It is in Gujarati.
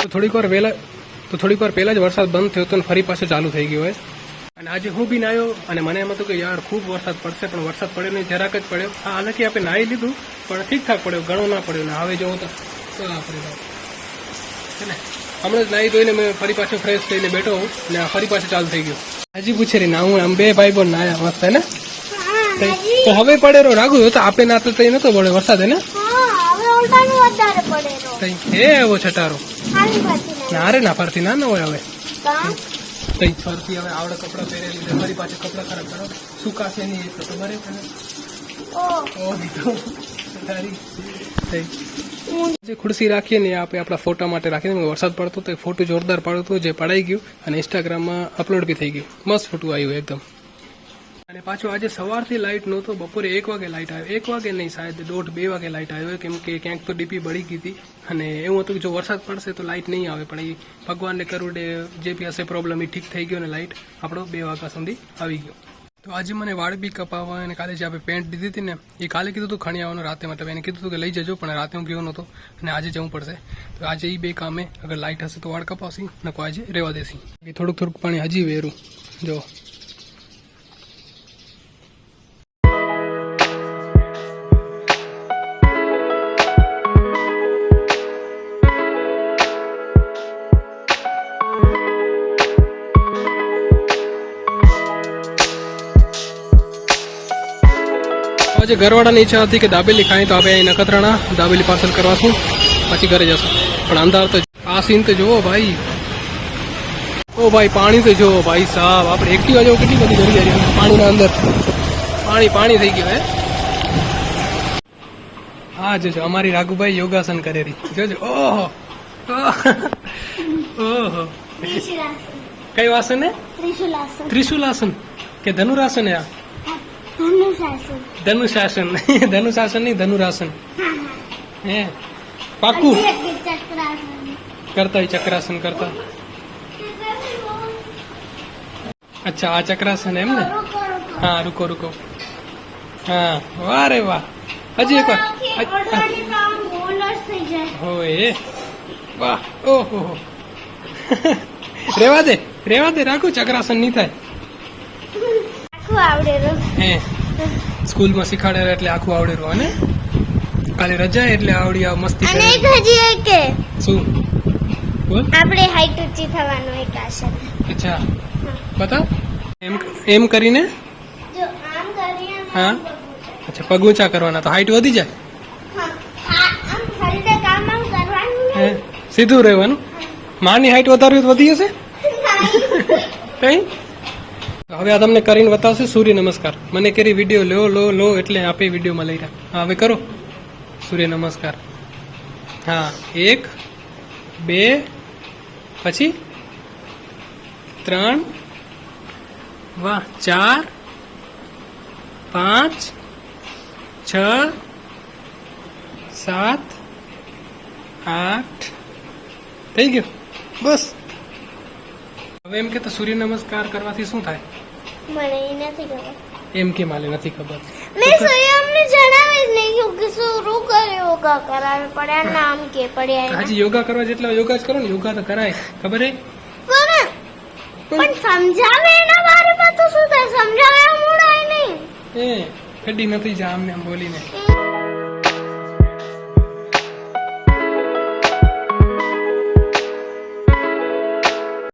તો થોડીક વાર પહેલા જ વરસાદ બંધ થયો હતો અને ફરી પાછો ચાલુ થઈ ગયો હોય. અને આજે હું બી નાયો અને મને એમ હતું કે યાર ખૂબ વરસાદ પડશે, પણ વરસાદ પડ્યો નહીં, જરાક જ પડ્યો. હા, હાલાકી આપણે નાહી લીધું પણ ઠીકઠાક પડ્યો, ઘણો ના પડ્યો. ને હવે જવું તો આપણે છે ને હમણાં જ નાહી ધોઈને મેં ફરી પાછો ફ્રેશ થઈને બેઠો હું ને ફરી પાછું ચાલુ થઈ ગયું. હજી પૂછે રહી ના, હું આમ બે ભાઈ બોન નાયા મસ્ત હે ને. તો હવે પડેલો રાગુ તો આપણે ના તો નતો પડ્યો વરસાદ હે ને. હે એવો છટારો ના રે ના ફરતી ના હોય. હવે કઈ ફરતી હવે આવડે કપડા પહેરેલી ફરી પાછું કપડા ખરાબ કરો સુકાશે નહીં તો ખબર જે ખુરશી રાખીએ ને આપણે આપણા ફોટા માટે રાખીએ. વરસાદ પડતો તો ફોટો જોરદાર પડતો જે પડાઈ ગયું અને ઇન્સ્ટાગ્રામમાં અપલોડ બી થઈ ગયું. મસ્ત ફોટો આવ્યું એકદમ. અને પાછું આજે સવારથી લાઇટ નહોતો, બપોરે 1 વાગે લાઇટ આવ્યો. 1 વાગે નહીં, શાયદ 1:30-2 વાગે લાઇટ આવ્યો, કેમ કે ક્યાંક તો ડીપી બળી ગઈ હતી. અને એવું હતું કે જો વરસાદ પડશે તો લાઇટ નહીં આવે, પણ એ ભગવાનને કરુડે જે બી હશે પ્રોબ્લેમ એ ઠીક થઈ ગયો અને લાઇટ આપણો 2 વાગ્યા સુધી આવી ગયો. તો આજે મને વાળ બી કપાવવા અને કાલે જે આપણે પેન્ટ દીધી હતી ને એ કાલે કીધું હતું ખણી આવવાનું રાતે, મતલબ એને કીધું હતું કે લઈ જજો, પણ રાતે હું ગયો નહોતો અને આજે જવું પડશે. તો આજે એ 2 કામે અગર લાઇટ હશે તો વાળ કપાવશી, નકો આજે રહેવા દેશી. થોડુંક પાણી હજી વેરું જો. આજે ઘરવાળાની ઈચ્છા હતી કે દાબેલી ખાઈ, તો આપણે અહીં નખત્રાણા દાબેલી પાર્સલ કરવાશું, પછી ઘરે જશું. પણ અંધાર તો આ સીન તો જોવો ભાઈ. ઓ ભાઈ પાણી તો જોવો ભાઈ સાહેબ. આપણે એક્ટિવા જેવું કેટલી બધી ઘડી જાય પાણીના અંદર. પાણી થઈ ગયું હે. હા જોજો અમારી રાઘુભાઈ યોગાસન કરે રહી જોજો. ઓહો ઓહો કઈ વાસન હે? ત્રિશુલાસન કે ધનુરાસન હે? આ ધનુશાસન નહીં ધનુરાસન હે પાકું કરતા ચક્રાસન કરતા. અચ્છા આ ચક્રાસન એમ ને. હા રૂકો હા વાહ રે વાહ. હજી એક વાર હોય વાહ. ઓહો રેવા દે રાખું ચક્રાસન નહીં થાય. હે સ્કૂલમાં શીખાડે એટલે આખું આવડેલું. અને કાલે રજા એટલે આવડી આ મસ્તી કરી. શું બોલ? આપણે હાઈટ ઊંચી થવાનું એક આશા. અચ્છા બતા એમ કરીને જો આમ કરીએ હા. અચ્છા પગ ઊંચા કરવાના તો હાઈટ વધી જાય. આમ હલતે કામ આમ કરવાનું હે સીધું રહેવાનું. માની હાઈટ વધારવી તો વધી હશે કઈ. હવે આ તમને કરીને બતાવશે સૂર્ય નમસ્કાર. મને કરી વિડીયો લો એટલે આપે વિડીયોમાં લઈ રહ્યા. હા હવે કરો સૂર્ય નમસ્કાર. હા 1 2 પછી 3 વાહ 4 5 6 7 8 થઈ ગયું બસ. હવે એમ કે તો સૂર્ય નમસ્કાર કરવાથી શું થાય? મને એ નથી ખબર. એમ કે માલે નથી ખબર. મેં સૂર્ય અમને જણાવી જ નહીં કે શરૂ કર્યો યોગા કરાવે પડ્યા નામ કે પડ્યા. હજી યોગા કરવા જેટલા યોગા જ કરો ને. યોગા તો કરાય ખબર હે, પણ સમજાવે એના બારેમાં તો શું થાય? સમજાવે મૂળાય નહીં. એ કડી નથી જા આમને આમ બોલીને.